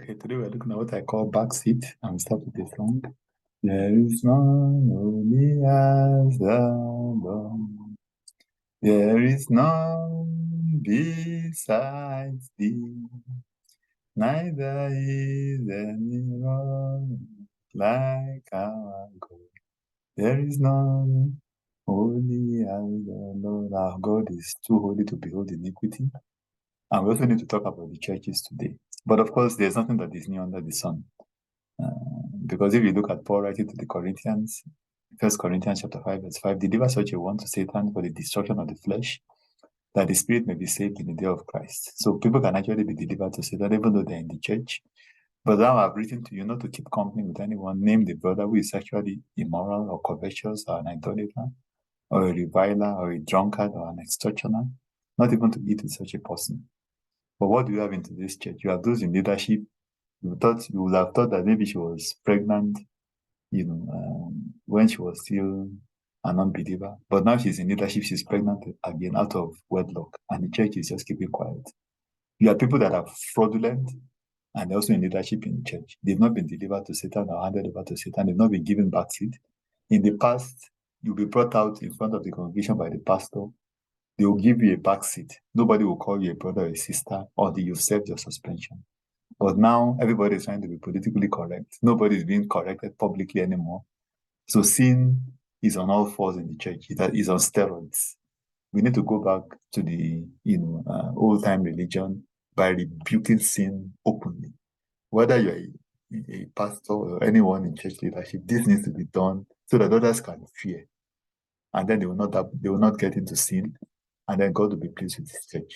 Okay, today we're looking at what I call backseat, and we start with the song. There is none holy as the Lord. There is none besides thee. Neither is anyone like our God. There is none holy as the Lord. Our God is too holy to behold iniquity. And we also need to talk about the churches today. But of course, there's nothing that is new under the sun. Because if you look at Paul writing to the Corinthians, 1 Corinthians chapter 5, verse 5, deliver such a one to Satan for the destruction of the flesh, that the spirit may be saved in the day of Christ. So people can actually be delivered to Satan even though they're in the church. But now I've written to you not to keep company with anyone, name the brother who is sexually immoral or covetous or an idolater or a reviler or a drunkard or an extortioner, not even to eat with such a person. But what do you have in today's church? You have those in leadership. You would have thought that maybe she was pregnant, when she was still an unbeliever. But now she's in leadership, she's pregnant again out of wedlock, and the church is just keeping quiet. You have people that are fraudulent and also in leadership in the church. They've not been delivered to Satan or handed over to Satan. They've not been given backseat. In the past, you'll be brought out in front of the congregation by the pastor. They will give you a backseat. Nobody will call you a brother or a sister until you've served your suspension. But now everybody is trying to be politically correct. Nobody is being corrected publicly anymore. So sin is on all fours in the church. It is on steroids. We need to go back to the old-time religion by rebuking sin openly. Whether you're a pastor or anyone in church leadership, this needs to be done so that others can fear, and then they will not get into sin, and then God will be pleased with His church.